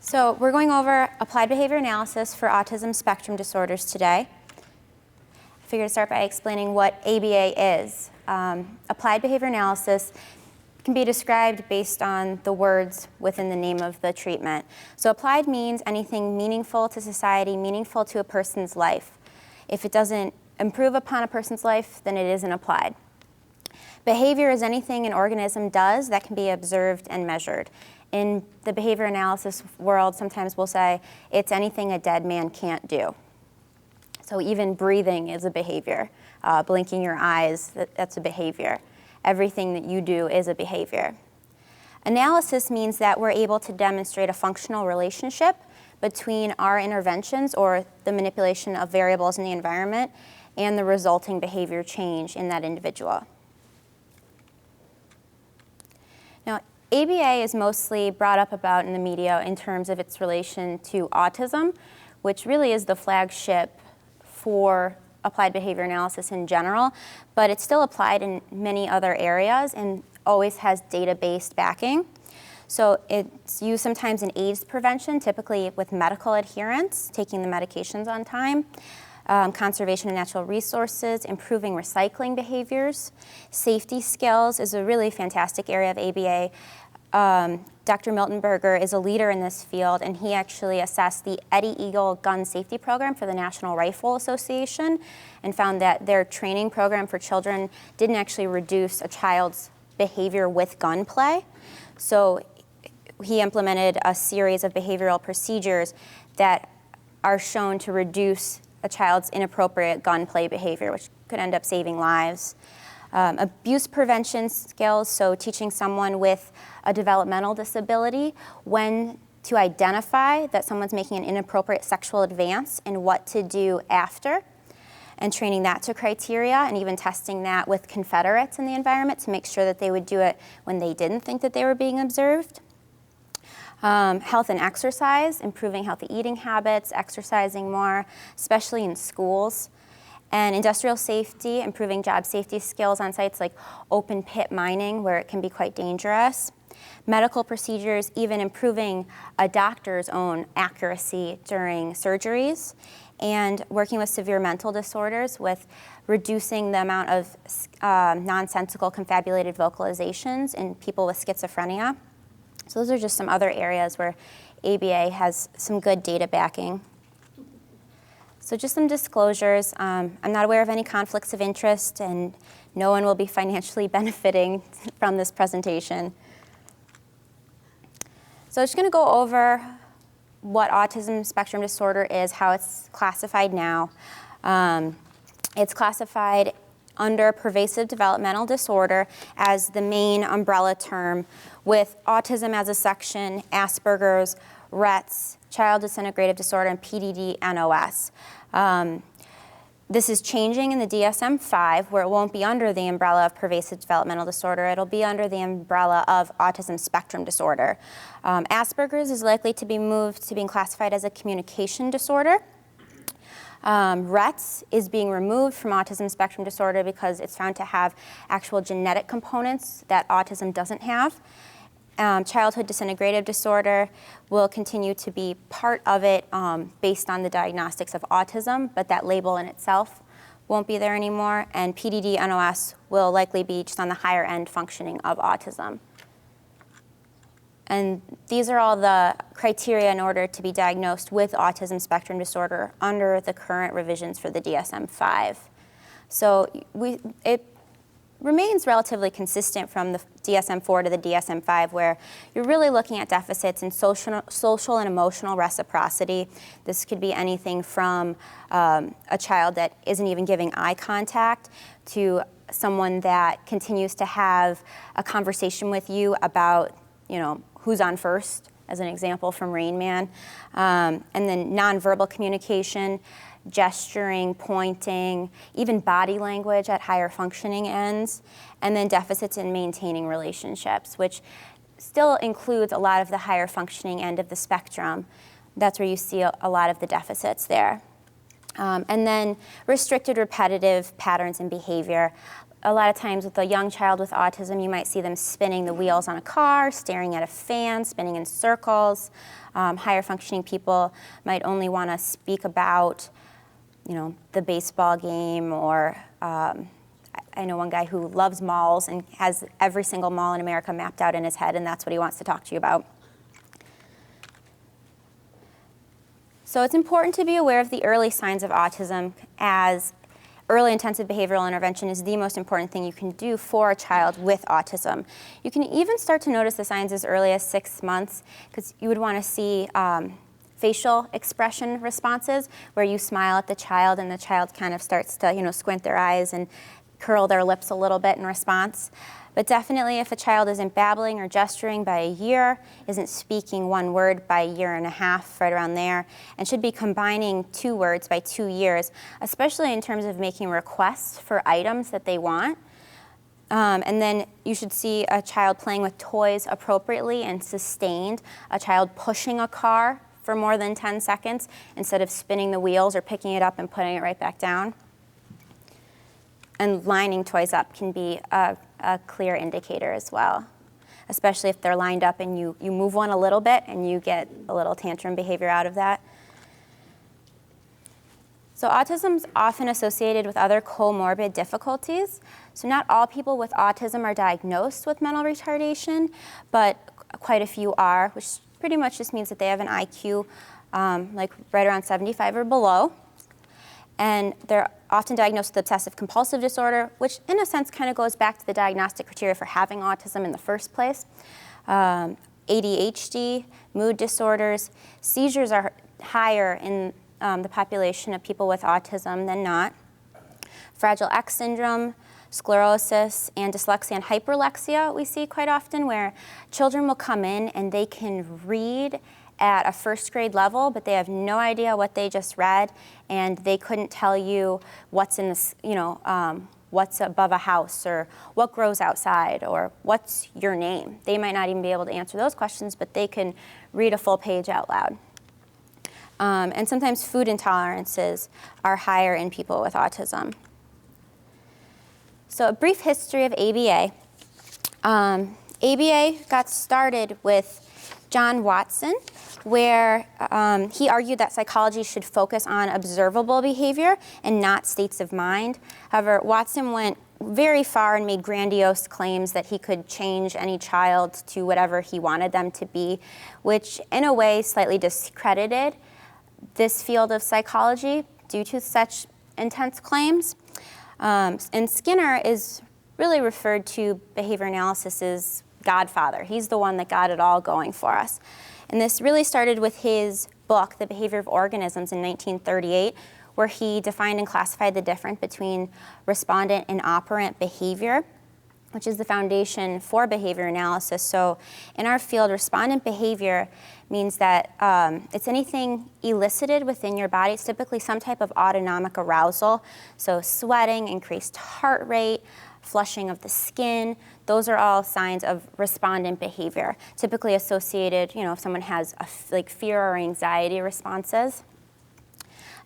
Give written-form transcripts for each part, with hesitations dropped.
So we're going over applied behavior analysis for autism spectrum disorders today. I figured to start by explaining what ABA is. Applied behavior analysis can be described based on the words within the name of the treatment. So applied means anything meaningful to society, meaningful to a person's life. If it doesn't improve upon a person's life, then it isn't applied. Behavior is anything an organism does that can be observed and measured. In the behavior analysis world, sometimes we'll say it's anything a dead man can't do. So even breathing is a behavior. Blinking your eyes, that's a behavior. Everything that you do is a behavior. Analysis means that we're able to demonstrate a functional relationship between our interventions or the manipulation of variables in the environment and the resulting behavior change in that individual. Now, ABA is mostly brought up about in the media in terms of its relation to autism, which really is the flagship for applied behavior analysis in general, but it's still applied in many other areas and always has data-based backing. So it's used sometimes in AIDS prevention, typically with medical adherence, taking the medications on time, conservation of natural resources, improving recycling behaviors. Safety skills is a really fantastic area of ABA. Dr. Miltenberger is a leader in this field, and he actually assessed the Eddie Eagle gun safety program for the National Rifle Association and found that their training program for children didn't actually reduce a child's behavior with gunplay. So he implemented a series of behavioral procedures that are shown to reduce a child's inappropriate gunplay behavior, which could end up saving lives. Abuse prevention skills, so teaching someone with a developmental disability when to identify that someone's making an inappropriate sexual advance and what to do after, and training that to criteria and even testing that with Confederates in the environment to make sure that they would do it when they didn't think that they were being observed. Health and exercise, improving healthy eating habits, exercising more, especially in schools. And industrial safety, improving job safety skills on sites like open pit mining, where it can be quite dangerous. Medical procedures, even improving a doctor's own accuracy during surgeries. And working with severe mental disorders with reducing the amount of nonsensical confabulated vocalizations in people with schizophrenia. So those are just some other areas where ABA has some good data backing. So just some disclosures. I'm not aware of any conflicts of interest, and no one will be financially benefiting from this presentation. So I'm just going to go over what autism spectrum disorder is, how it's classified now. It's classified under pervasive developmental disorder as the main umbrella term, with autism as a section, Asperger's, Rett's, child disintegrative disorder, and PDD-NOS. This is changing in the DSM-5, where it won't be under the umbrella of pervasive developmental disorder. It'll be under the umbrella of autism spectrum disorder. Asperger's is likely to be moved to being classified as a communication disorder. Rett's is being removed from autism spectrum disorder because it's found to have actual genetic components that autism doesn't have. Childhood disintegrative disorder will continue to be part of it based on the diagnostics of autism, but that label in itself won't be there anymore. And PDD-NOS will likely be just on the higher end functioning of autism. And these are all the criteria in order to be diagnosed with autism spectrum disorder under the current revisions for the DSM-5. So it remains relatively consistent from the DSM-4 to the DSM-5, where you're really looking at deficits in social and emotional reciprocity. This could be anything from a child that isn't even giving eye contact to someone that continues to have a conversation with you about, who's on first, as an example from Rain Man. And then nonverbal communication, gesturing, pointing, even body language at higher functioning ends, and then deficits in maintaining relationships, which still includes a lot of the higher functioning end of the spectrum. That's where you see a lot of the deficits there. And then restricted repetitive patterns in behavior, a lot of times with a young child with autism, you might see them spinning the wheels on a car, staring at a fan, spinning in circles. Higher functioning people might only want to speak about, the baseball game, or I know one guy who loves malls and has every single mall in America mapped out in his head, and that's what he wants to talk to you about. So it's important to be aware of the early signs of autism, as early intensive behavioral intervention is the most important thing you can do for a child with autism. You can even start to notice the signs as early as 6 months, because you would want to see facial expression responses where you smile at the child and the child kind of starts to squint their eyes and curl their lips a little bit in response. But definitely if a child isn't babbling or gesturing by a year, isn't speaking one word by a year and a half, right around there, and should be combining 2 words by 2 years, especially in terms of making requests for items that they want. And then you should see a child playing with toys appropriately and sustained, a child pushing a car for more than 10 seconds instead of spinning the wheels or picking it up and putting it right back down. And lining toys up can be a clear indicator as well, especially if they're lined up and you move one a little bit and you get a little tantrum behavior out of that. So autism is often associated with other comorbid difficulties. So not all people with autism are diagnosed with mental retardation, but quite a few are, which pretty much just means that they have an IQ like right around 75 or below. And they're often diagnosed with obsessive compulsive disorder, which in a sense kind of goes back to the diagnostic criteria for having autism in the first place. ADHD, mood disorders, seizures are higher in the population of people with autism than not. Fragile X syndrome, sclerosis, and dyslexia and hyperlexia we see quite often, where children will come in and they can read at a first grade level, but they have no idea what they just read, and they couldn't tell you what's in this, what's above a house, or what grows outside, or what's your name. They might not even be able to answer those questions, but they can read a full page out loud. And sometimes food intolerances are higher in people with autism. So a brief history of ABA. ABA got started with John Watson, where he argued that psychology should focus on observable behavior and not states of mind. However, Watson went very far and made grandiose claims that he could change any child to whatever he wanted them to be, which in a way slightly discredited this field of psychology due to such intense claims. And Skinner is really referred to behavior analysis's godfather. He's the one that got it all going for us. And this really started with his book, The Behavior of Organisms, in 1938, where he defined and classified the difference between respondent and operant behavior, which is the foundation for behavior analysis. So in our field, respondent behavior means that it's anything elicited within your body. It's typically some type of autonomic arousal. So sweating, increased heart rate, flushing of the skin, those are all signs of respondent behavior, typically associated, if someone has like fear or anxiety responses.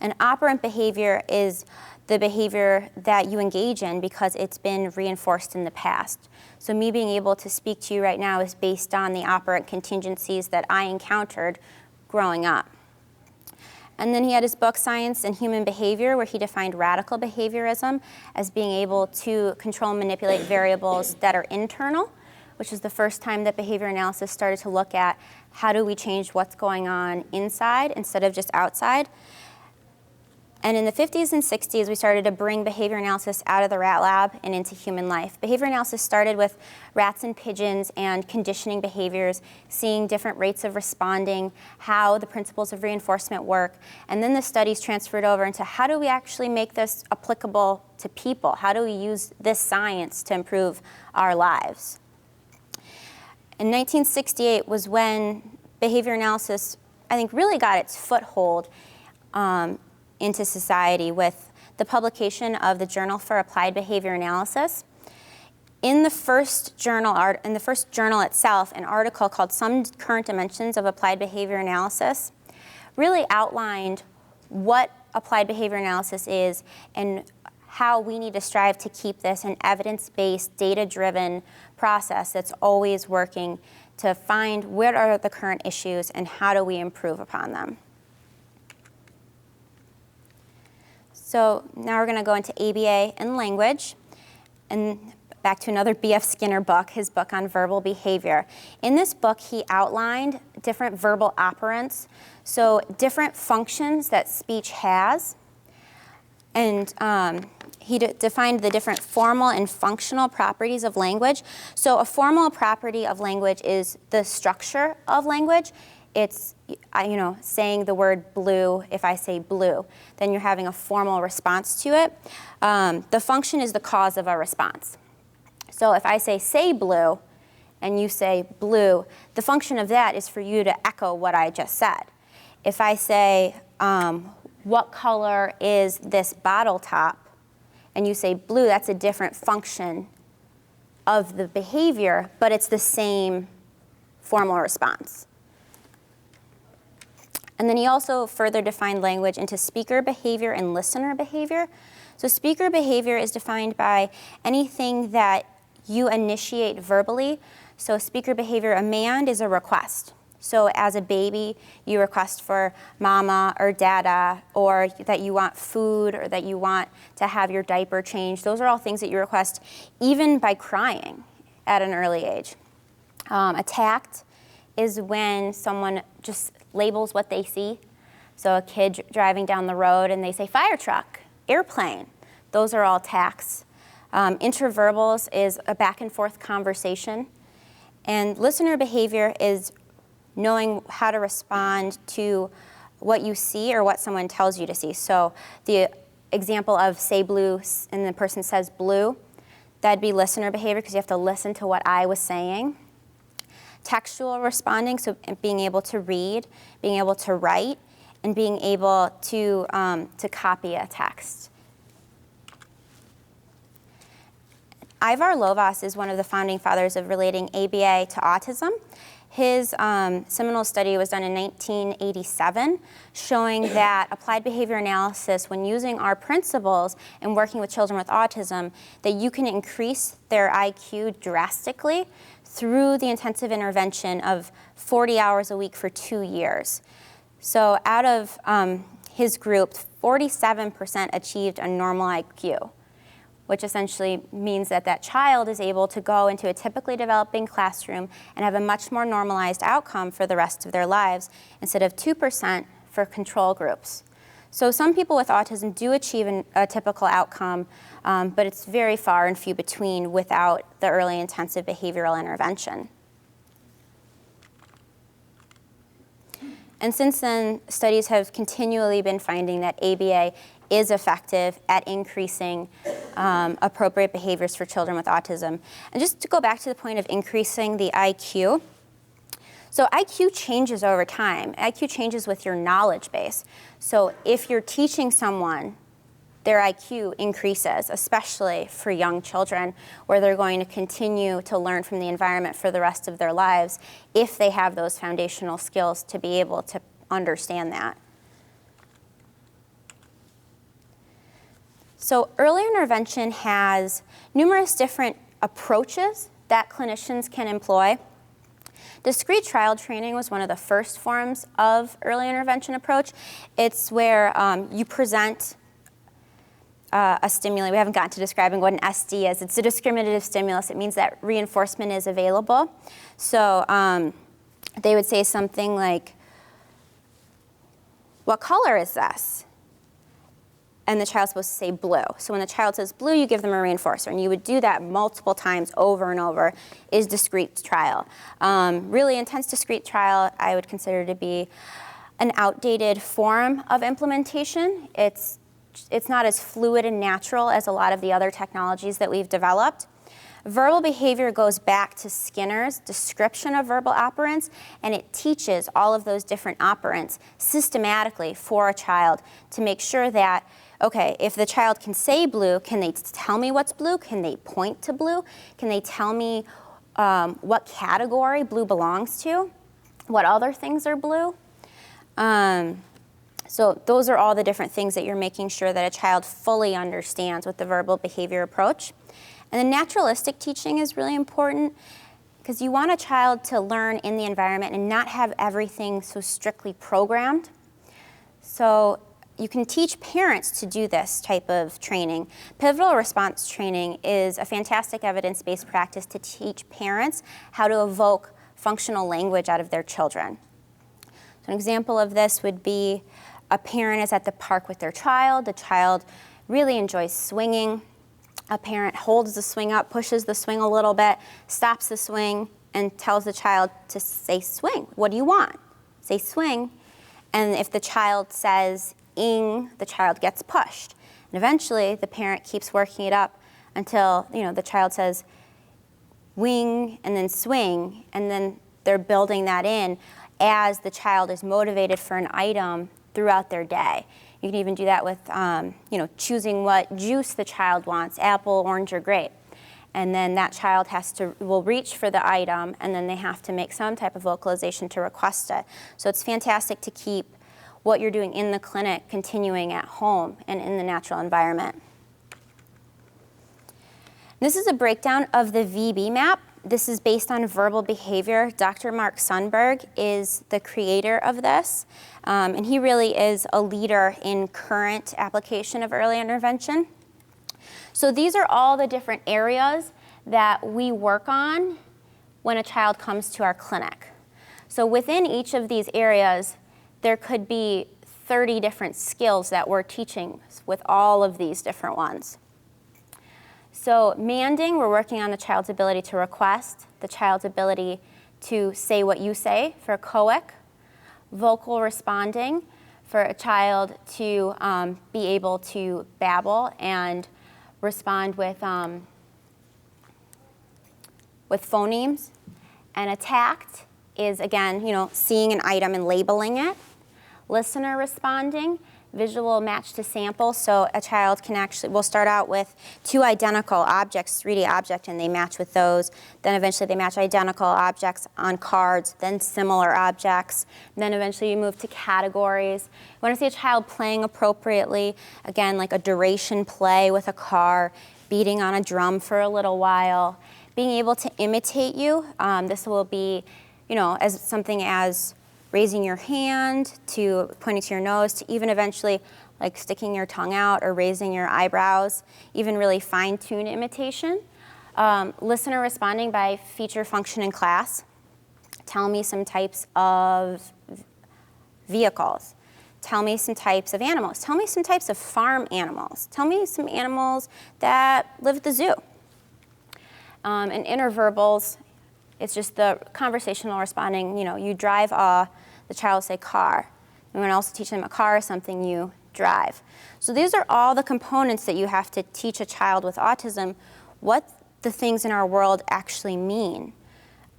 And operant behavior is the behavior that you engage in because it's been reinforced in the past. So me being able to speak to you right now is based on the operant contingencies that I encountered growing up. And then he had his book, Science and Human Behavior, where he defined radical behaviorism as being able to control and manipulate variables that are internal, which is the first time that behavior analysis started to look at how do we change what's going on inside instead of just outside. And in the 50s and 60s, we started to bring behavior analysis out of the rat lab and into human life. Behavior analysis started with rats and pigeons and conditioning behaviors, seeing different rates of responding, how the principles of reinforcement work. And then the studies transferred over into how do we actually make this applicable to people? How do we use this science to improve our lives? In 1968 was when behavior analysis, I think, really got its foothold into society with the publication of the Journal for Applied Behavior Analysis. In the first journal itself, an article called Some Current Dimensions of Applied Behavior Analysis really outlined what applied behavior analysis is and how we need to strive to keep this an evidence-based, data-driven process that's always working to find what are the current issues and how do we improve upon them. So now we're going to go into ABA and language, and back to another B.F. Skinner book, his book on verbal behavior. In this book, he outlined different verbal operants, so different functions that speech has, and he defined the different formal and functional properties of language. So a formal property of language is the structure of language. It's, saying the word blue. If I say blue, then you're having a formal response to it. The function is the cause of a response. So if I say blue, and you say blue, the function of that is for you to echo what I just said. If I say, what color is this bottle top, and you say blue, that's a different function of the behavior, but it's the same formal response. And then he also further defined language into speaker behavior and listener behavior. So speaker behavior is defined by anything that you initiate verbally. So speaker behavior, a command is a request. So as a baby, you request for mama or dada, or that you want food, or that you want to have your diaper changed. Those are all things that you request even by crying at an early age. Attacked is when someone just labels what they see. So a kid driving down the road and they say fire truck, airplane. Those are all attacks. Interverbals is a back and forth conversation. And listener behavior is knowing how to respond to what you see or what someone tells you to see. So the example of say blue and the person says blue, that'd be listener behavior because you have to listen to what I was saying. Textual responding, so being able to read, being able to write, and being able to copy a text. Ivar Lovaas is one of the founding fathers of relating ABA to autism. His seminal study was done in 1987, showing that applied behavior analysis, when using our principles and working with children with autism, that you can increase their IQ drastically through the intensive intervention of 40 hours a week for 2 years. So out of his group, 47% achieved a normal IQ, which essentially means that that child is able to go into a typically developing classroom and have a much more normalized outcome for the rest of their lives, instead of 2% for control groups. So some people with autism do achieve a typical outcome, but it's very far and few between without the early intensive behavioral intervention. And since then, studies have continually been finding that ABA is effective at increasing appropriate behaviors for children with autism. And just to go back to the point of increasing the IQ, so IQ changes over time. IQ changes with your knowledge base. So if you're teaching someone, their IQ increases, especially for young children, where they're going to continue to learn from the environment for the rest of their lives if they have those foundational skills to be able to understand that. So early intervention has numerous different approaches that clinicians can employ. Discrete trial training was one of the first forms of early intervention approach. It's where you present a stimuli. We haven't gotten to describing what an SD is. It's a discriminative stimulus. It means that reinforcement is available. So they would say something like, what color is this? And the child's supposed to say blue. So when the child says blue, you give them a reinforcer. And you would do that multiple times over and over, is discrete trial. Really intense discrete trial I would consider to be an outdated form of implementation. It's not as fluid and natural as a lot of the other technologies that we've developed. Verbal behavior goes back to Skinner's description of verbal operants, and it teaches all of those different operants systematically for a child to make sure that, okay, if the child can say blue, can they tell me what's blue? Can they point to blue? Can they tell me what category blue belongs to? What other things are blue? So those are all the different things that you're making sure that a child fully understands with the verbal behavior approach. And then naturalistic teaching is really important because you want a child to learn in the environment and not have everything so strictly programmed. So you can teach parents to do this type of training. Pivotal response training is a fantastic evidence-based practice to teach parents how to evoke functional language out of their children. So an example of this would be a parent is at the park with their child. The child really enjoys swinging. A parent holds the swing up, pushes the swing a little bit, stops the swing, and tells the child to say swing. What do you want? Say swing. And if the child says ing, the child gets pushed. And eventually, the parent keeps working it up until, the child says wing and then swing, and then they're building that in as the child is motivated for an item throughout their day. You can even do that with, choosing what juice the child wants, apple, orange, or grape. And then that child will reach for the item, and then they have to make some type of vocalization to request it. So it's fantastic to keep what you're doing in the clinic continuing at home and in the natural environment. This is a breakdown of the VB map. This is based on verbal behavior. Dr. Mark Sundberg is the creator of this, and he really is a leader in current application of early intervention. So these are all the different areas that we work on when a child comes to our clinic. So within each of these areas, there could be 30 different skills that we're teaching with all of these different ones. So manding, we're working on the child's ability to request, the child's ability to say what you say for COIC, vocal responding, for a child to be able to babble and respond with phonemes. And a tact is, again, seeing an item and labeling it. Listener responding, visual match to sample, so a child we'll start out with two identical objects, 3D object, and they match with those. Then eventually they match identical objects on cards, then similar objects. And then eventually you move to categories. You want to see a child playing appropriately, again, like a duration play with a car, beating on a drum for a little while, being able to imitate you. This will be, as something as raising your hand, to pointing to your nose, to even eventually like sticking your tongue out or raising your eyebrows, even really fine-tuned imitation. Listener responding by feature, function, and class. Tell me some types of vehicles. Tell me some types of animals. Tell me some types of farm animals. Tell me some animals that live at the zoo. And interverbals, it's just the conversational responding. You drive the child will say car. And we're going to also teach them a car is something you drive. So these are all the components that you have to teach a child with autism what the things in our world actually mean.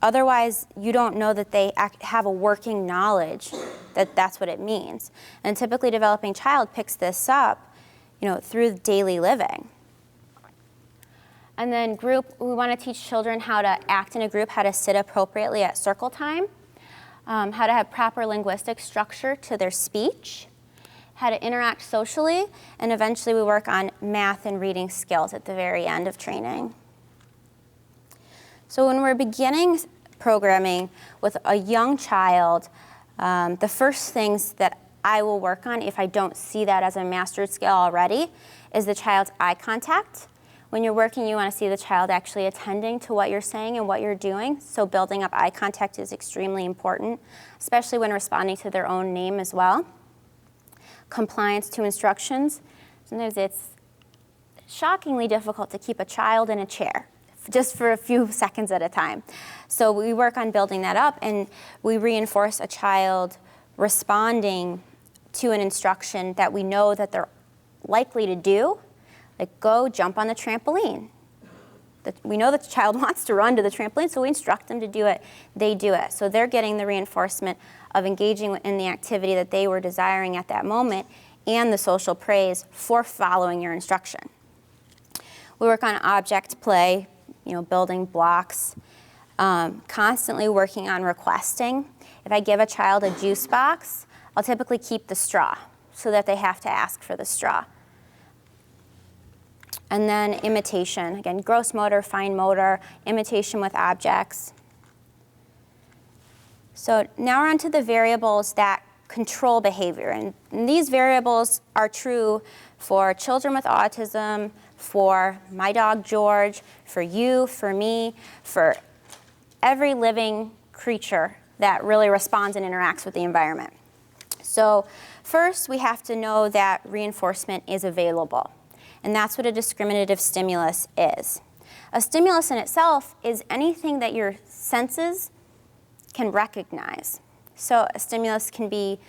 Otherwise, you don't know that they have a working knowledge that that's what it means. And typically, developing child picks this up, through daily living. And then group, we want to teach children how to act in a group, how to sit appropriately at circle time, how to have proper linguistic structure to their speech, how to interact socially, and eventually we work on math and reading skills at the very end of training. So when we're beginning programming with a young child, the first things that I will work on, if I don't see that as a mastered skill already, is the child's eye contact. When you're working, you want to see the child actually attending to what you're saying and what you're doing. So building up eye contact is extremely important, especially when responding to their own name as well. Compliance to instructions. Sometimes it's shockingly difficult to keep a child in a chair just for a few seconds at a time. So we work on building that up, and we reinforce a child responding to an instruction that we know that they're likely to do. Like, go jump on the trampoline. We know that the child wants to run to the trampoline, so we instruct them to do it. They do it. So they're getting the reinforcement of engaging in the activity that they were desiring at that moment and the social praise for following your instruction. We work on object play, building blocks, constantly working on requesting. If I give a child a juice box, I'll typically keep the straw so that they have to ask for the straw. And then imitation, again, gross motor, fine motor, imitation with objects. So now we're on to the variables that control behavior. And these variables are true for children with autism, for my dog George, for you, for me, for every living creature that really responds and interacts with the environment. So first, we have to know that reinforcement is available. And that's what a discriminative stimulus is. A stimulus in itself is anything that your senses can recognize. So a stimulus can be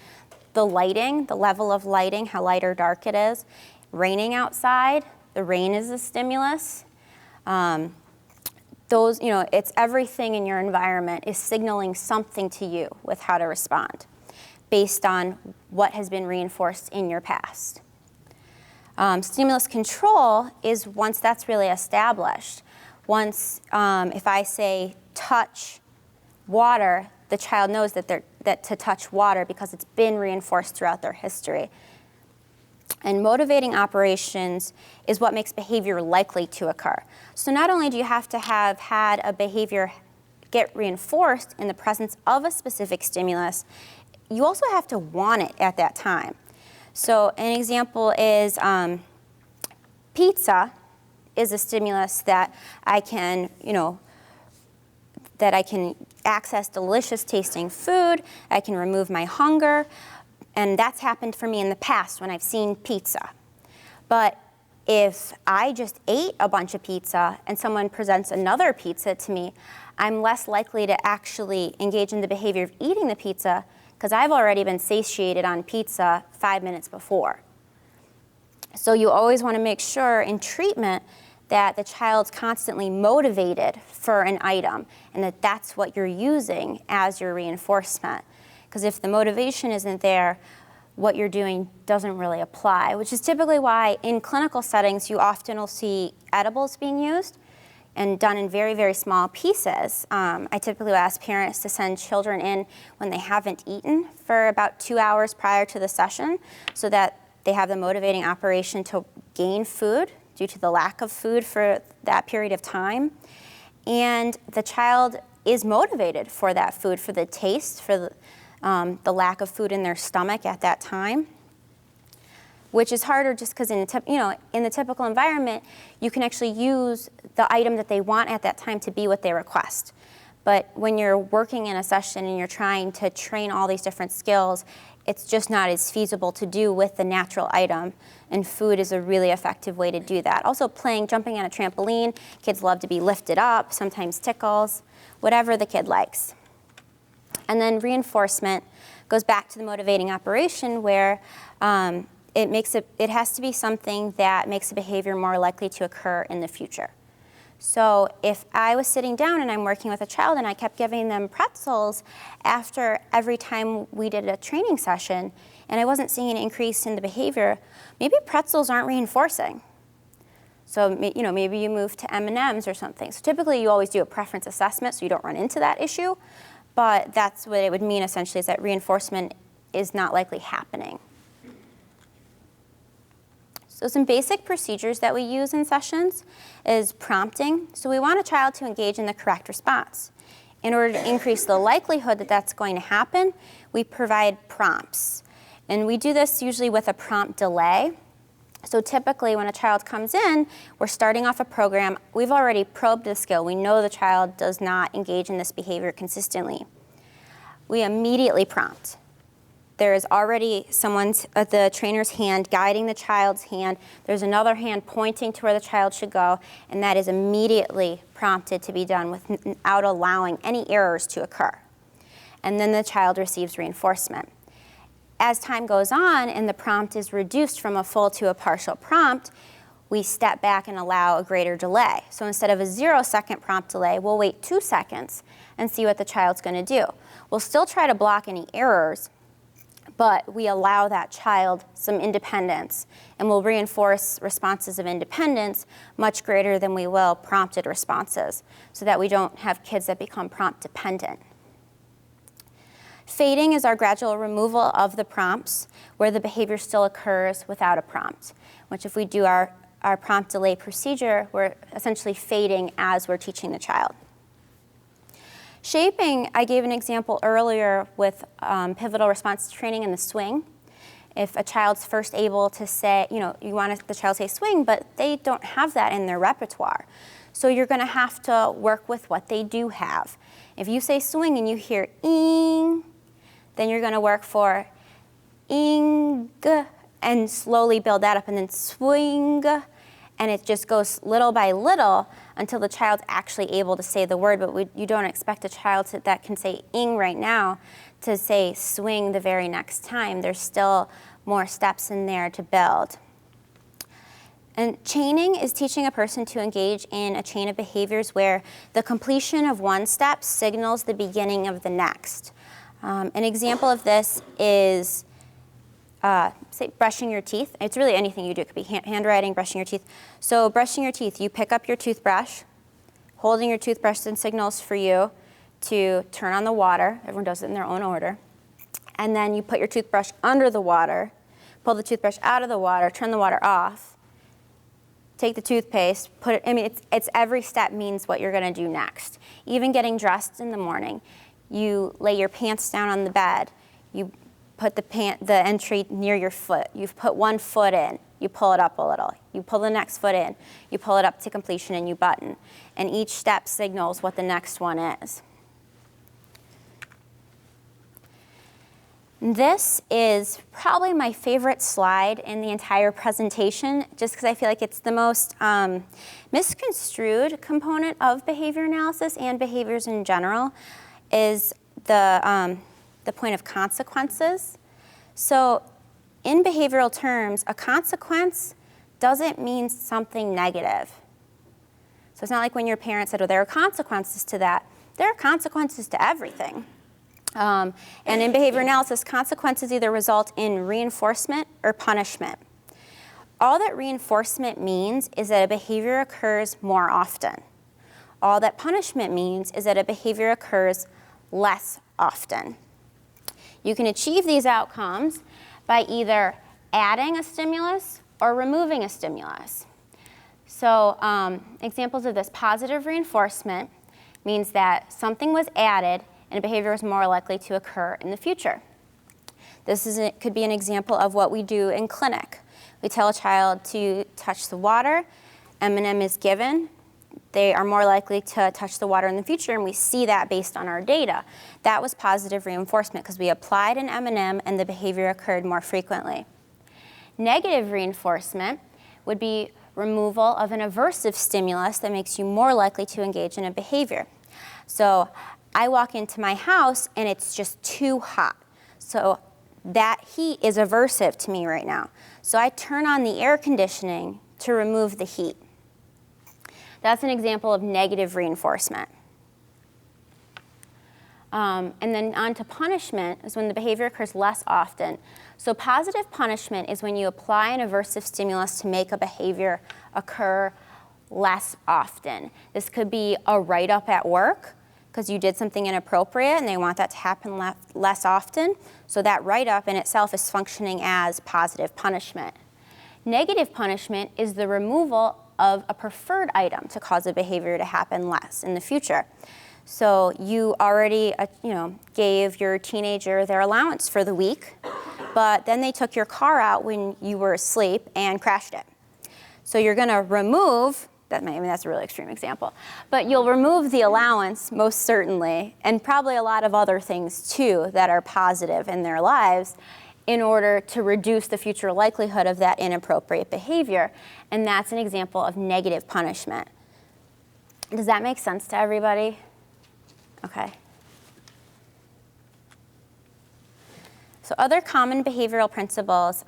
the lighting, the level of lighting, how light or dark it is. Raining outside, the rain is a stimulus. It's everything in your environment is signaling something to you with how to respond based on what has been reinforced in your past. Stimulus control is once that's really established. Once, if I say touch water, the child knows that to touch water because it's been reinforced throughout their history. And motivating operations is what makes behavior likely to occur. So not only do you have to have had a behavior get reinforced in the presence of a specific stimulus, you also have to want it at that time. So an example is pizza is a stimulus that I can access delicious tasting food, I can remove my hunger, and that's happened for me in the past when I've seen pizza. But if I just ate a bunch of pizza and someone presents another pizza to me, I'm less likely to actually engage in the behavior of eating the pizza because I've already been satiated on pizza 5 minutes before. So you always want to make sure in treatment that the child's constantly motivated for an item and that that's what you're using as your reinforcement. Because if the motivation isn't there, what you're doing doesn't really apply, which is typically why in clinical settings you often will see edibles being used and done in very, very small pieces. I typically will ask parents to send children in when they haven't eaten for about 2 hours prior to the session so that they have the motivating operation to gain food due to the lack of food for that period of time. And the child is motivated for that food, for the taste, for the lack of food in their stomach at that time, which is harder just because in the typical environment, you can actually use the item that they want at that time to be what they request. But when you're working in a session and you're trying to train all these different skills, it's just not as feasible to do with the natural item, and food is a really effective way to do that. Also jumping on a trampoline, kids love to be lifted up, sometimes tickles, whatever the kid likes. And then reinforcement goes back to the motivating operation where it has to be something that makes a behavior more likely to occur in the future. So if I was sitting down and I'm working with a child and I kept giving them pretzels after every time we did a training session and I wasn't seeing an increase in the behavior, maybe pretzels aren't reinforcing. So maybe you move to M&Ms or something. So typically you always do a preference assessment so you don't run into that issue, but that's what it would mean essentially is that reinforcement is not likely happening. So some basic procedures that we use in sessions is prompting. So we want a child to engage in the correct response. In order to increase the likelihood that that's going to happen, we provide prompts. And we do this usually with a prompt delay. So typically when a child comes in, we're starting off a program. We've already probed the skill. We know the child does not engage in this behavior consistently. We immediately prompt. There is already the trainer's hand guiding the child's hand. There's another hand pointing to where the child should go, and that is immediately prompted to be done without allowing any errors to occur. And then the child receives reinforcement. As time goes on and the prompt is reduced from a full to a partial prompt, we step back and allow a greater delay. So instead of a 0-second prompt delay, we'll wait 2 seconds and see what the child's going to do. We'll still try to block any errors, but we allow that child some independence, and we'll reinforce responses of independence much greater than we will prompted responses, so that we don't have kids that become prompt dependent. Fading is our gradual removal of the prompts where the behavior still occurs without a prompt, which if we do our prompt delay procedure, we're essentially fading as we're teaching the child. Shaping, I gave an example earlier with pivotal response training in the swing. If a child's first able to say, you want the child to say swing, but they don't have that in their repertoire. So you're gonna have to work with what they do have. If you say swing and you hear ing, then you're gonna work for ing and slowly build that up, and then swing, and it just goes little by little until the child's actually able to say the word, but you don't expect a child that can say ing right now to say swing the very next time. There's still more steps in there to build. And chaining is teaching a person to engage in a chain of behaviors where the completion of one step signals the beginning of the next. An example of this is, say, brushing your teeth. It's really anything you do. It could be handwriting, brushing your teeth. So brushing your teeth, you pick up your toothbrush. Holding your toothbrush then signals for you to turn on the water. Everyone does it in their own order. And then you put your toothbrush under the water, pull the toothbrush out of the water, turn the water off, take the toothpaste, put it, it's every step means what you're gonna do next. Even getting dressed in the morning, you lay your pants down on the bed, you put the entry near your foot, you've put one foot in, you pull it up a little, you pull the next foot in, you pull it up to completion and you button. And each step signals what the next one is. This is probably my favorite slide in the entire presentation, just because I feel like it's the most misconstrued component of behavior analysis and behaviors in general, is the point of consequences. So in behavioral terms, a consequence doesn't mean something negative. So it's not like when your parents said, oh, there are consequences to that. There are consequences to everything. And in behavior analysis, consequences either result in reinforcement or punishment. All that reinforcement means is that a behavior occurs more often. All that punishment means is that a behavior occurs less often. You can achieve these outcomes by either adding a stimulus or removing a stimulus. So examples of this: positive reinforcement means that something was added and a behavior is more likely to occur in the future. Could be an example of what we do in clinic. We tell a child to touch the water, M&M is given, they are more likely to touch the water in the future, and we see that based on our data. That was positive reinforcement because we applied an M&M and the behavior occurred more frequently. Negative reinforcement would be removal of an aversive stimulus that makes you more likely to engage in a behavior. So I walk into my house and it's just too hot. So that heat is aversive to me right now. So I turn on the air conditioning to remove the heat. That's an example of negative reinforcement. And then on to punishment is when the behavior occurs less often. So positive punishment is when you apply an aversive stimulus to make a behavior occur less often. This could be a write-up at work, because you did something inappropriate and they want that to happen less often. So that write-up in itself is functioning as positive punishment. Negative punishment is the removal of a preferred item to cause a behavior to happen less in the future. So you already gave your teenager their allowance for the week, but then they took your car out when you were asleep and crashed it. So you're gonna remove, that's a really extreme example, but you'll remove the allowance most certainly, and probably a lot of other things too that are positive in their lives, in order to reduce the future likelihood of that inappropriate behavior. And that's an example of negative punishment. Does that make sense to everybody? Okay. So other common behavioral principles,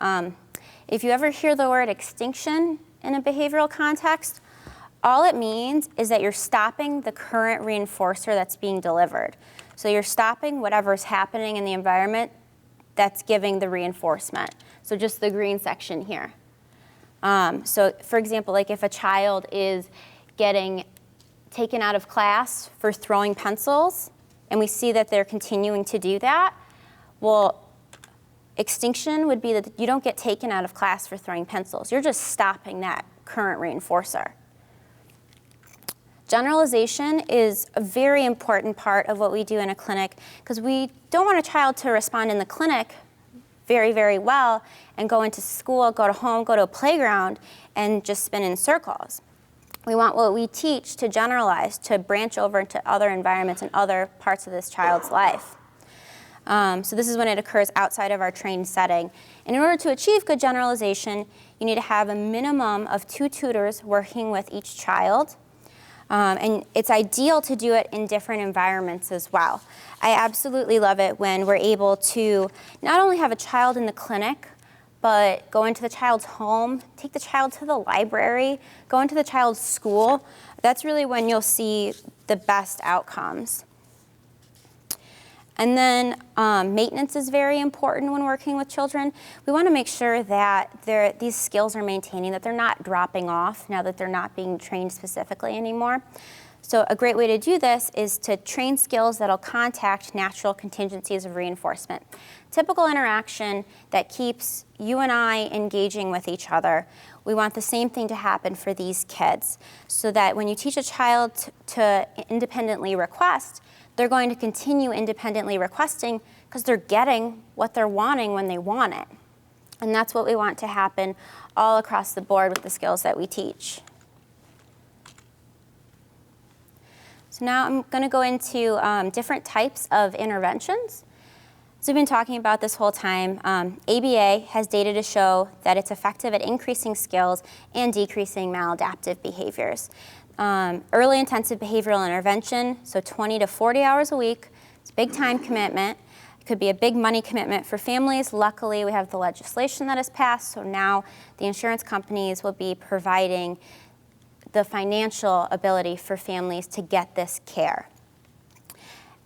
if you ever hear the word extinction in a behavioral context, all it means is that you're stopping the current reinforcer that's being delivered. So you're stopping whatever's happening in the environment that's giving the reinforcement. So just the green section here. So for example, like if a child is getting taken out of class for throwing pencils, and we see that they're continuing to do that, Well, extinction would be that you don't get taken out of class for throwing pencils. You're just stopping that current reinforcer. Generalization is a very important part of what we do in a clinic because we don't want a child to respond in the clinic very, very well and go into school, go to home, go to a playground, and just spin in circles. We want what we teach to generalize, to branch over into other environments and other parts of this child's life. So this is when it occurs outside of our trained setting. And in order to achieve good generalization, you need to have a minimum of 2 tutors working with each child. And it's ideal to do it in different environments as well. I absolutely love it when we're able to not only have a child in the clinic, but go into the child's home, take the child to the library, go into the child's school. That's really when you'll see the best outcomes. And then maintenance is very important when working with children. We want to make sure that these skills are maintaining, that they're not dropping off now that they're not being trained specifically anymore. So a great way to do this is to train skills that'll contact natural contingencies of reinforcement. Typical interaction that keeps you and I engaging with each other. We want the same thing to happen for these kids so that when you teach a child to independently request, they're going to continue independently requesting because they're getting what they're wanting when they want it. And that's what we want to happen all across the board with the skills that we teach. So now I'm going to go into different types of interventions. So we've been talking about this whole time. ABA has data to show that it's effective at increasing skills and decreasing maladaptive behaviors. Early intensive behavioral intervention, so 20 to 40 hours a week. It's a big time commitment. It could be a big money commitment for families. Luckily, we have the legislation that has passed, so now the insurance companies will be providing the financial ability for families to get this care.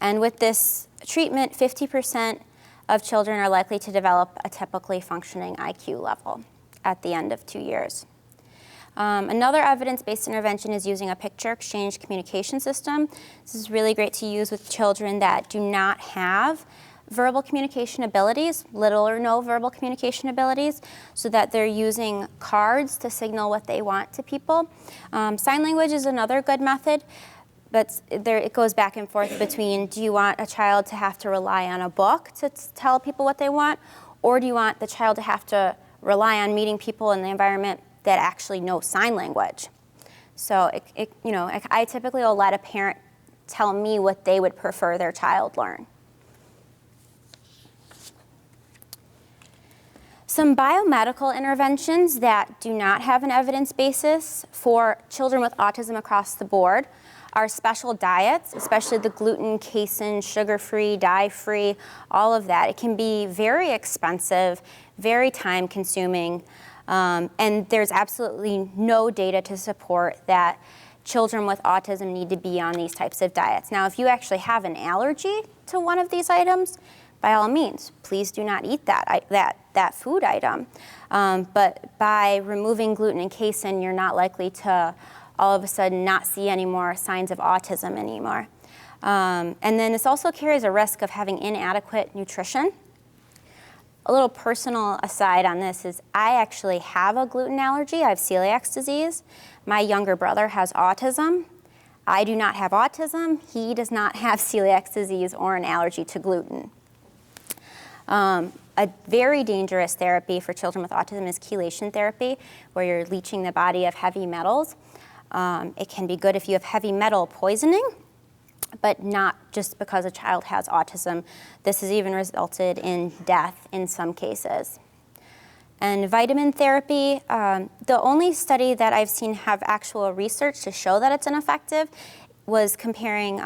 And with this treatment, 50% of children are likely to develop a typically functioning IQ level at the end of 2 years. Another evidence-based intervention is using a picture exchange communication system. This is really great to use with children that do not have verbal communication abilities, little or no verbal communication abilities, so that they're using cards to signal what they want to people. Sign language is another good method, but it goes back and forth between, do you want a child to have to rely on a book to tell people what they want, or do you want the child to have to rely on meeting people in the environment that actually know sign language? So I typically will let a parent tell me what they would prefer their child learn. Some biomedical interventions that do not have an evidence basis for children with autism across the board are special diets, especially the gluten, casein, sugar-free, dye-free, all of that. It can be very expensive, very time-consuming, and there's absolutely no data to support that children with autism need to be on these types of diets. Now, if you actually have an allergy to one of these items, by all means, please do not eat that food item. But by removing gluten and casein, you're not likely to all of a sudden not see any more signs of autism anymore. And then this also carries a risk of having inadequate nutrition. A little personal aside on this is I actually have a gluten allergy. I have celiac disease. My younger brother has autism. I do not have autism. He does not have celiac disease or an allergy to gluten. A very dangerous therapy for children with autism is chelation therapy, where you're leaching the body of heavy metals. It can be good if you have heavy metal poisoning, but not just because a child has autism. This has even resulted in death in some cases. And vitamin therapy, the only study that I've seen have actual research to show that it's ineffective was comparing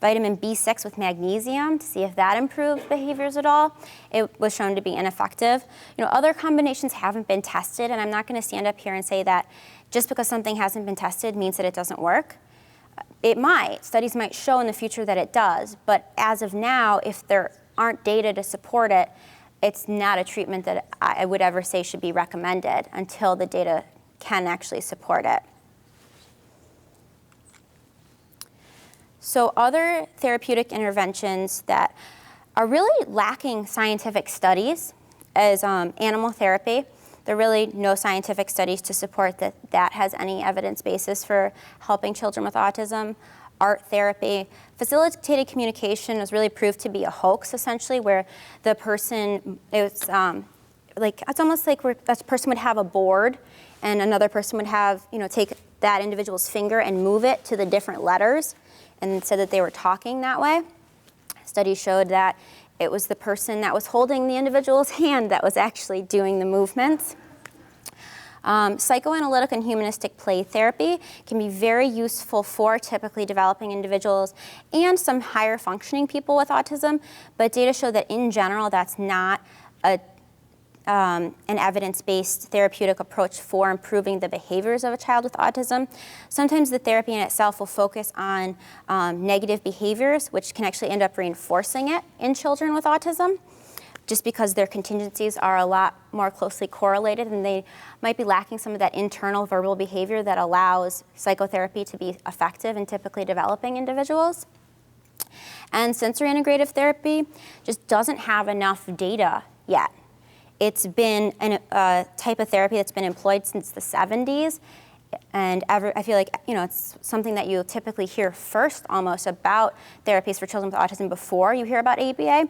vitamin B6 with magnesium to see if that improved behaviors at all. It was shown to be ineffective. Other combinations haven't been tested, and I'm not going to stand up here and say that just because something hasn't been tested means that it doesn't work. It might. Studies might show in the future that it does, but as of now, if there aren't data to support it, it's not a treatment that I would ever say should be recommended until the data can actually support it. So other therapeutic interventions that are really lacking scientific studies as animal therapy. There are really no scientific studies to support that has any evidence basis for helping children with autism. Art therapy. Facilitated communication was really proved to be a hoax, essentially, where the person, it's almost like where that person would have a board and another person would have, take that individual's finger and move it to the different letters and said that they were talking that way. Studies showed that it was the person that was holding the individual's hand that was actually doing the movements. Psychoanalytic and humanistic play therapy can be very useful for typically developing individuals and some higher functioning people with autism, but data show that in general that's not an evidence-based therapeutic approach for improving the behaviors of a child with autism. Sometimes the therapy in itself will focus on negative behaviors, which can actually end up reinforcing it in children with autism, just because their contingencies are a lot more closely correlated and they might be lacking some of that internal verbal behavior that allows psychotherapy to be effective in typically developing individuals. And sensory integrative therapy just doesn't have enough data yet. It's been a type of therapy that's been employed since the 70s, and I feel like it's something that you typically hear first almost about therapies for children with autism before you hear about ABA,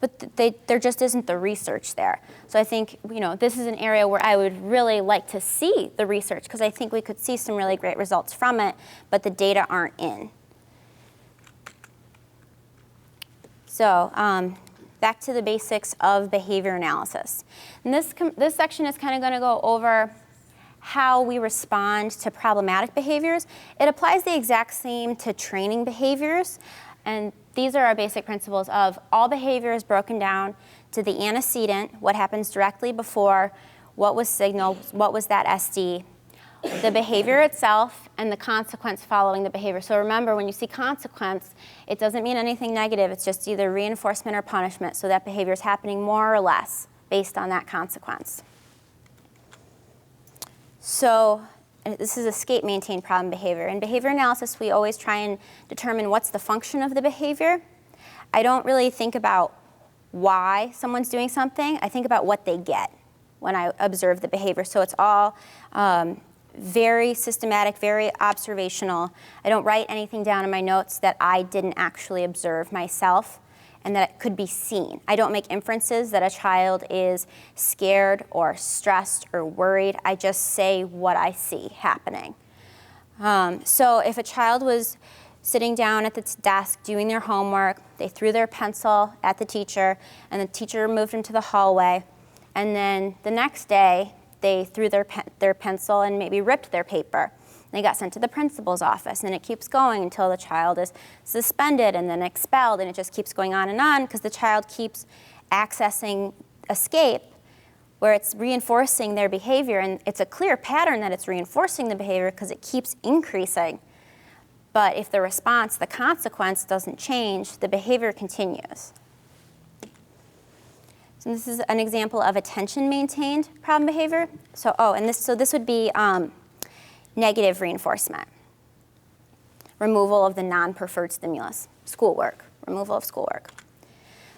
but there just isn't the research there. So I think this is an area where I would really like to see the research because I think we could see some really great results from it, but the data aren't in. So back to the basics of behavior analysis. And this section is kind of going to go over how we respond to problematic behaviors. It applies the exact same to training behaviors, and these are our basic principles of all behavior is broken down to the antecedent, what happens directly before, what was signaled, what was that SD, the behavior itself, and the consequence following the behavior. So remember, when you see consequence, it doesn't mean anything negative. It's just either reinforcement or punishment. So that behavior is happening more or less based on that consequence. So this is escape, maintain, problem, behavior. In behavior analysis, we always try and determine what's the function of the behavior. I don't really think about why someone's doing something. I think about what they get when I observe the behavior. So it's all very systematic, very observational. I don't write anything down in my notes that I didn't actually observe myself and that it could be seen. I don't make inferences that a child is scared or stressed or worried. I just say what I see happening. So if a child was sitting down at the desk doing their homework, they threw their pencil at the teacher and the teacher moved into the hallway, and then the next day they threw their pencil and maybe ripped their paper. They got sent to the principal's office, and it keeps going until the child is suspended and then expelled, and it just keeps going on because the child keeps accessing escape where it's reinforcing their behavior, and it's a clear pattern that it's reinforcing the behavior because it keeps increasing. But if the response, the consequence doesn't change, the behavior continues. So this is an example of attention-maintained problem behavior. So this would be negative reinforcement, removal of the non-preferred stimulus, schoolwork, removal of schoolwork.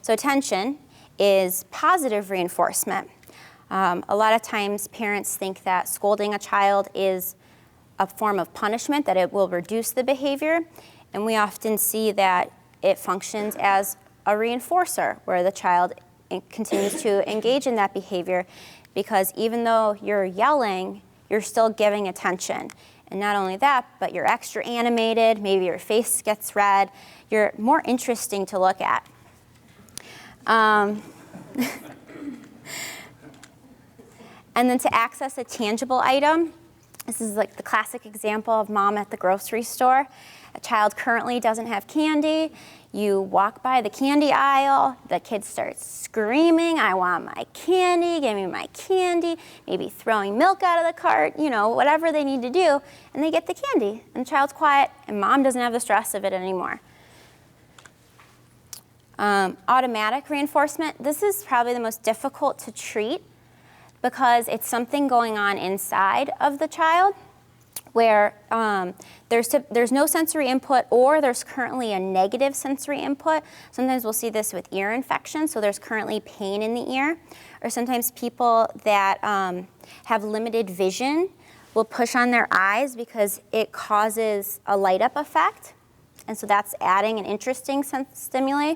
So attention is positive reinforcement. A lot of times parents think that scolding a child is a form of punishment, that it will reduce the behavior, and we often see that it functions as a reinforcer where the child continues to engage in that behavior because even though you're yelling, you're still giving attention. And not only that, but you're extra animated, maybe your face gets red, you're more interesting to look at. And then to access a tangible item, this is like the classic example of mom at the grocery store. A child currently doesn't have candy. You walk by the candy aisle, the kid starts screaming, I want my candy, give me my candy, maybe throwing milk out of the cart, whatever they need to do, and they get the candy. And the child's quiet, and mom doesn't have the stress of it anymore. Automatic reinforcement, this is probably the most difficult to treat because it's something going on inside of the child where there's no sensory input or there's currently a negative sensory input. Sometimes we'll see this with ear infection, so there's currently pain in the ear. Or sometimes people that have limited vision will push on their eyes because it causes a light up effect. And so that's adding an interesting stimuli.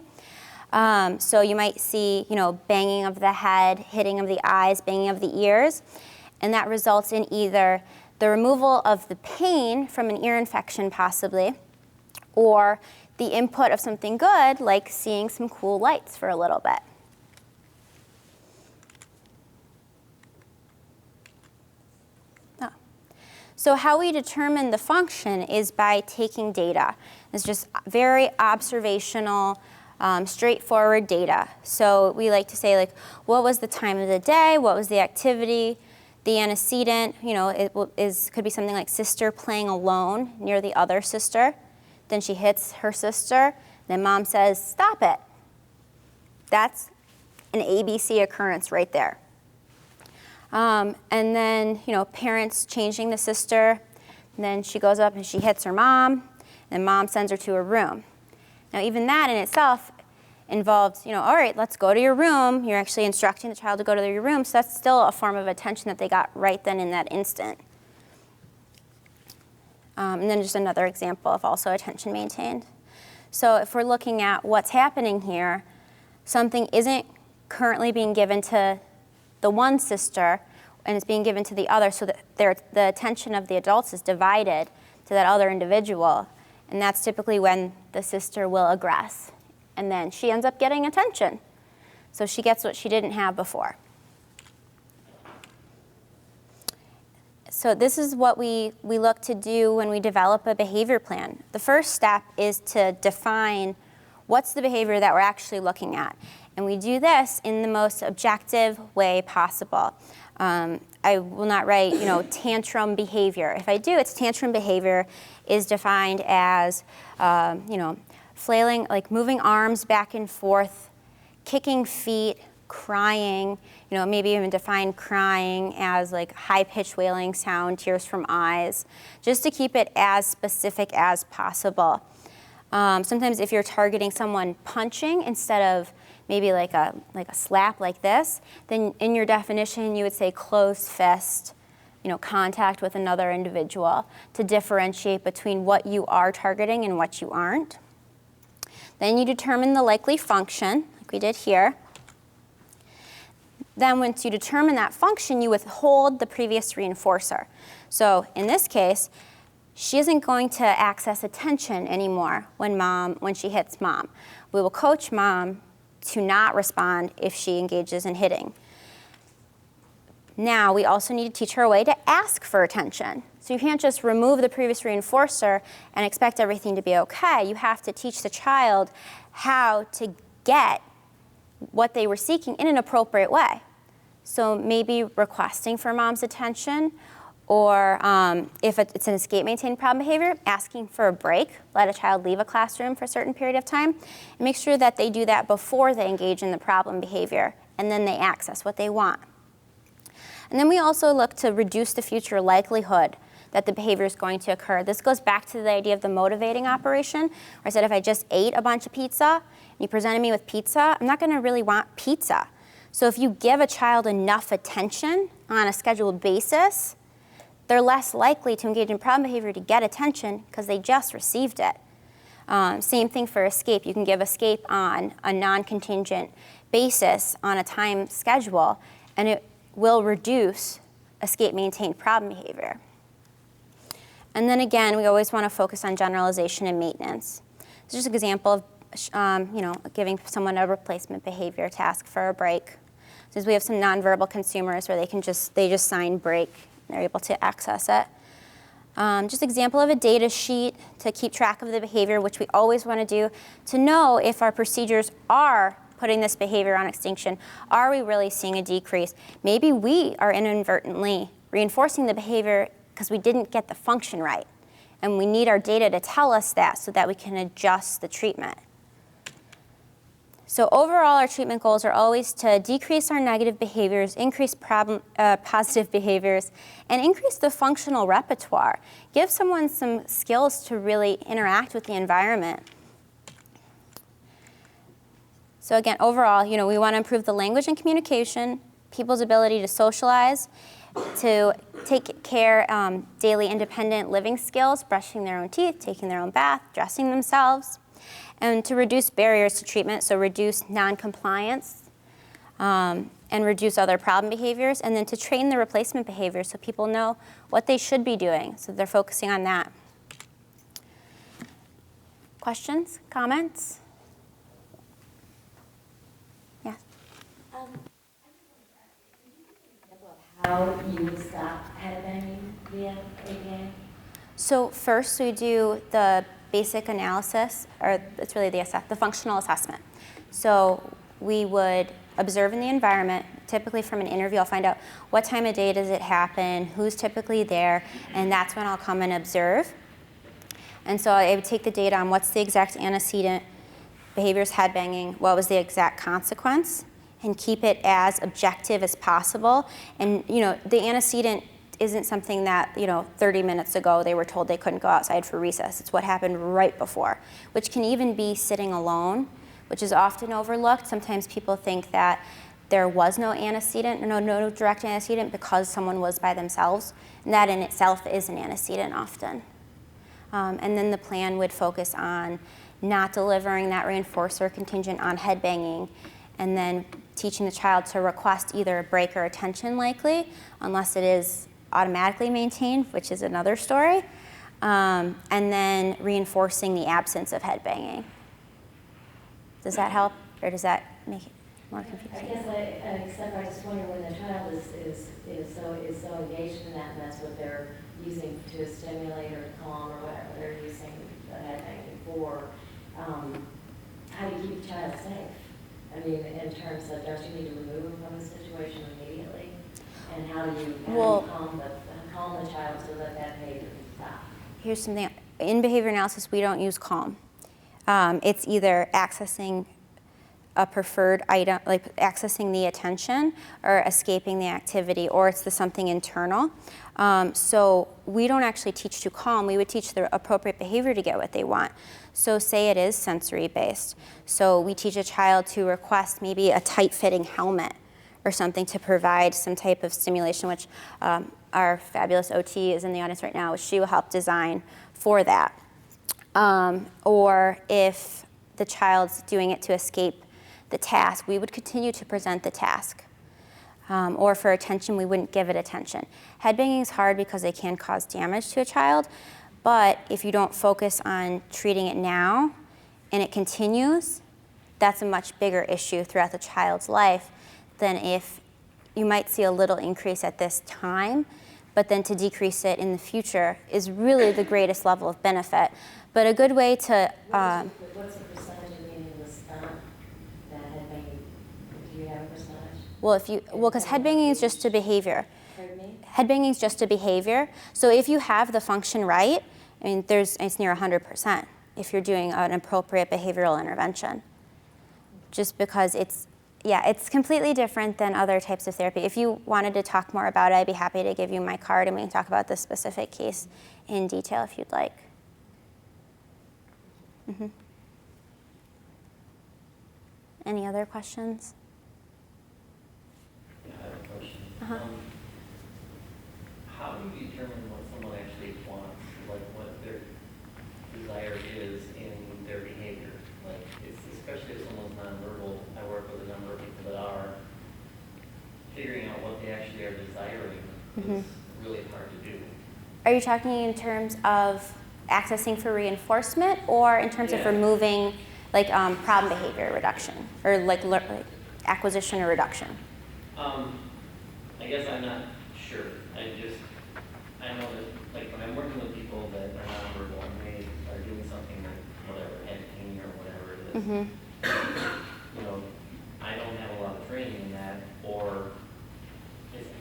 So you might see, banging of the head, hitting of the eyes, banging of the ears, and that results in either the removal of the pain from an ear infection possibly, or the input of something good, like seeing some cool lights for a little bit. So how we determine the function is by taking data. It's just very observational, straightforward data. So we like to say, what was the time of the day? What was the activity? The antecedent, could be something like sister playing alone near the other sister. Then she hits her sister. Then mom says, stop it. That's an ABC occurrence right there. And then, parents changing the sister. And then she goes up and she hits her mom. And mom sends her to her room. Now, even that in itself involves, all right, let's go to your room. You're actually instructing the child to go to your room. So that's still a form of attention that they got right then in that instant. And then just another example of also attention maintained. So if we're looking at what's happening here, something isn't currently being given to the one sister and it's being given to the other, so that the attention of the adults is divided to that other individual. And that's typically when the sister will aggress. And then she ends up getting attention. So she gets what she didn't have before. So this is what we look to do when we develop a behavior plan. The first step is to define what's the behavior that we're actually looking at. And we do this in the most objective way possible. I will not write, tantrum behavior. If I do, it's tantrum behavior is defined as, flailing, like moving arms back and forth, kicking feet, crying, maybe even define crying as like high-pitched wailing sound, tears from eyes, just to keep it as specific as possible. Sometimes if you're targeting someone punching instead of maybe like a slap like this, then in your definition you would say closed fist, contact with another individual to differentiate between what you are targeting and what you aren't. Then you determine the likely function, like we did here. Then once you determine that function, you withhold the previous reinforcer. So in this case, she isn't going to access attention anymore when she hits mom. We will coach mom to not respond if she engages in hitting. Now, we also need to teach her a way to ask for attention. So you can't just remove the previous reinforcer and expect everything to be okay. You have to teach the child how to get what they were seeking in an appropriate way. So maybe requesting for mom's attention, or if it's an escape maintain problem behavior, asking for a break, let a child leave a classroom for a certain period of time, and make sure that they do that before they engage in the problem behavior, and then they access what they want. And then we also look to reduce the future likelihood that the behavior is going to occur. This goes back to the idea of the motivating operation, where I said if I just ate a bunch of pizza and you presented me with pizza, I'm not going to really want pizza. So if you give a child enough attention on a scheduled basis, they're less likely to engage in problem behavior to get attention because they just received it. Same thing for escape. You can give escape on a non-contingent basis on a time schedule, and it will reduce escape maintained problem behavior. And then again, we always want to focus on generalization and maintenance. This is just an example of giving someone a replacement behavior task for a break. Since we have some nonverbal consumers where they just sign break, they're able to access it. Just example of a data sheet to keep track of the behavior, which we always want to do to know if our procedures are putting this behavior on extinction. Are we really seeing a decrease? Maybe we are inadvertently reinforcing the behavior because we didn't get the function right. And we need our data to tell us that so that we can adjust the treatment. So overall, our treatment goals are always to decrease our negative behaviors, increase positive behaviors, and increase the functional repertoire. Give someone some skills to really interact with the environment. So again, overall, we want to improve the language and communication, people's ability to socialize, to take care, daily independent living skills, brushing their own teeth, taking their own bath, dressing themselves, and to reduce barriers to treatment, so reduce non-compliance and reduce other problem behaviors, and then to train the replacement behaviors so people know what they should be doing, so they're focusing on that. Questions, comments? Yeah. How you would stop headbanging via ABA? So first we do the basic analysis, or it's really the functional assessment. So we would observe in the environment, typically from an interview. I'll find out what time of day does it happen, who's typically there, and that's when I'll come and observe. And so I would take the data on what's the exact antecedent, behaviors, headbanging, what was the exact consequence, and keep it as objective as possible. And the antecedent isn't something that 30 minutes ago they were told they couldn't go outside for recess. It's what happened right before, which can even be sitting alone, which is often overlooked. Sometimes people think that there was no antecedent, no direct antecedent because someone was by themselves, and that in itself is an antecedent often. And then the plan would focus on not delivering that reinforcer contingent on headbanging, and then teaching the child to request either a break or attention likely, unless it is automatically maintained, which is another story, and then reinforcing the absence of headbanging. Does that help, or does that make it more confusing? I guess except I just wonder when the child is so engaged in that, and that's what they're using to stimulate or calm or whatever they're using the headbanging for, how do you keep the child safe? I mean, in terms of, don't you need to remove them from the situation immediately? And how do you calm the child so that behavior can stop? Here's something. In behavior analysis, we don't use calm. It's either accessing a preferred item, like accessing the attention, or escaping the activity, or it's something internal. So we don't actually teach to calm. We would teach the appropriate behavior to get what they want. So say it is sensory based. So we teach a child to request maybe a tight-fitting helmet or something to provide some type of stimulation, which our fabulous OT is in the audience right now, which she will help design for that. Or if the child's doing it to escape the task, we would continue to present the task. Or for attention, we wouldn't give it attention. Headbanging is hard because they can cause damage to a child, but if you don't focus on treating it now and it continues, that's a much bigger issue throughout the child's life than if you might see a little increase at this time, but then to decrease it in the future is really the greatest level of benefit. But a good way to... what's the percentage of meaning will stop that headbanging? Do you have a percentage? Because headbanging is just a behavior. Pardon me? Headbanging is just a behavior. So if you have the function right, it's near 100% if you're doing an appropriate behavioral intervention. Just because it's completely different than other types of therapy. If you wanted to talk more about it, I'd be happy to give you my card and we can talk about this specific case in detail if you'd like. Mm-hmm. Any other questions? Yeah, I have a question. Uh-huh. How do you determine what someone actually wants, like what their desire is in their behavior? Like, especially if someone's nonverbal, I work with a number of people that are. Figuring out what they actually are desiring is really hard to do. Are you talking in terms of accessing for reinforcement, or in terms of removing, like problem behavior reduction, or like acquisition or reduction? I guess I'm not sure. I know that, like, when I'm working with people that are nonverbal and they are doing something like whatever, editing or whatever it is, I don't have a lot of training in that, or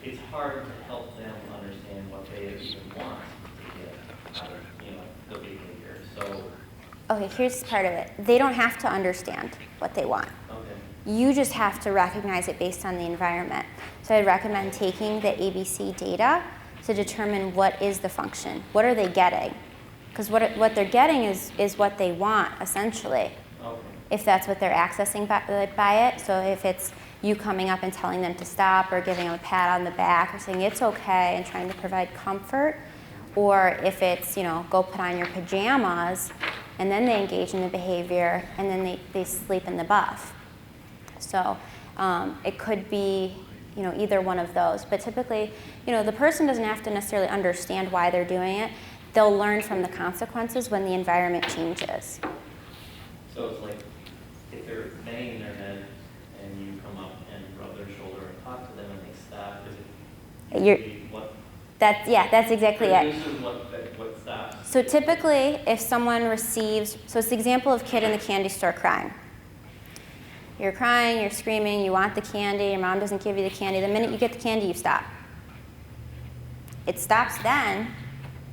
it's hard to help them understand what they even want to get out of, the behavior. So. Okay, here's part of it. They don't have to understand what they want. Okay. You just have to recognize it based on the environment. So I'd recommend taking the ABC data to determine what is the function. What are they getting? Because what they're getting is what they want, essentially, Okay. if that's what they're accessing by it. So if it's you coming up and telling them to stop, or giving them a pat on the back, or saying it's okay and trying to provide comfort, or if it's, you know, go put on your pajamas, and then they engage in the behavior, and then they sleep in the buff. So it could be, you know, either one of those. But typically, you know, the person doesn't have to necessarily understand why they're doing it. They'll learn from the consequences when the environment changes. So it's like if they're banging their head and you come up and rub their shoulder and talk to them and they stop, is it usually what? That's exactly it. Produces what stops? So typically, if someone receives, so it's the example of kid in the candy store crying. You're crying, you're screaming, you want the candy, your mom doesn't give you the candy. The minute you get the candy, you stop. It stops then,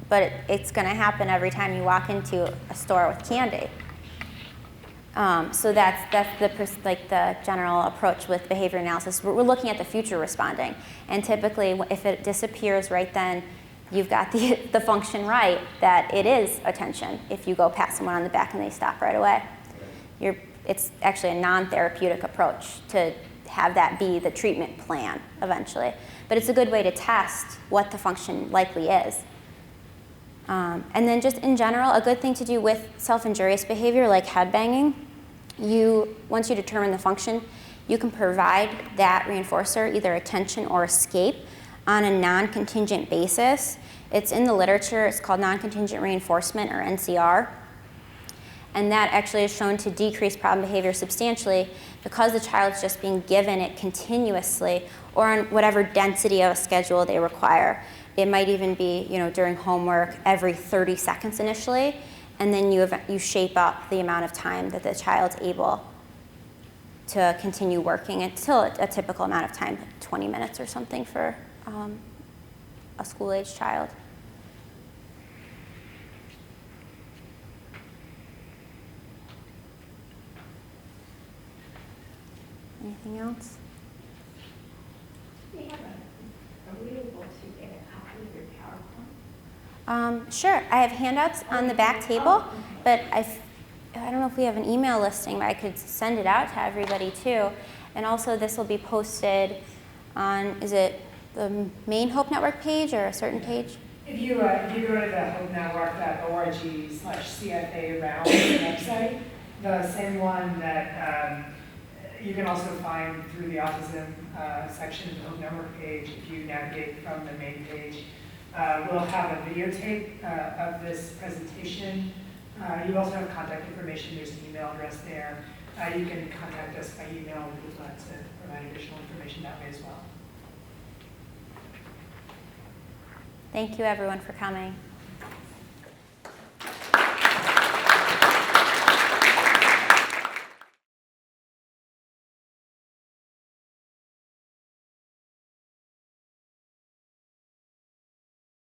but it's going to happen every time you walk into a store with candy. So that's the general approach with behavior analysis. We're looking at the future responding, and typically, if it disappears right then, you've got the function right that it is attention. If you go past someone on the back and they stop right away, it's actually a non-therapeutic approach to have that be the treatment plan eventually. But it's a good way to test what the function likely is. And then just in general, a good thing to do with self-injurious behavior like headbanging, once you determine the function, you can provide that reinforcer either attention or escape on a non-contingent basis. It's in the literature, it's called non-contingent reinforcement, or NCR. And that actually is shown to decrease problem behavior substantially because the child's just being given it continuously or on whatever density of a schedule they require. It might even be, you know, during homework every 30 seconds initially, and then you shape up the amount of time that the child's able to continue working until a typical amount of time, 20 minutes or something for a school-age child. Anything else? Are we able to get a copy of your PowerPoint? Sure. I have handouts on the back table, but I don't know if we have an email listing, but I could send it out to everybody too. And also, this will be posted on, is it the main Hope Network page or a certain page? If you go to the hopenetwork.org/CFA round website, the same one that you can also find through the Autism section of the Hope Network page. If you navigate from the main page, we'll have a videotape of this presentation. You also have contact information. There's an email address there. You can contact us by email. We'd like to provide additional information that way as well. Thank you, everyone, for coming.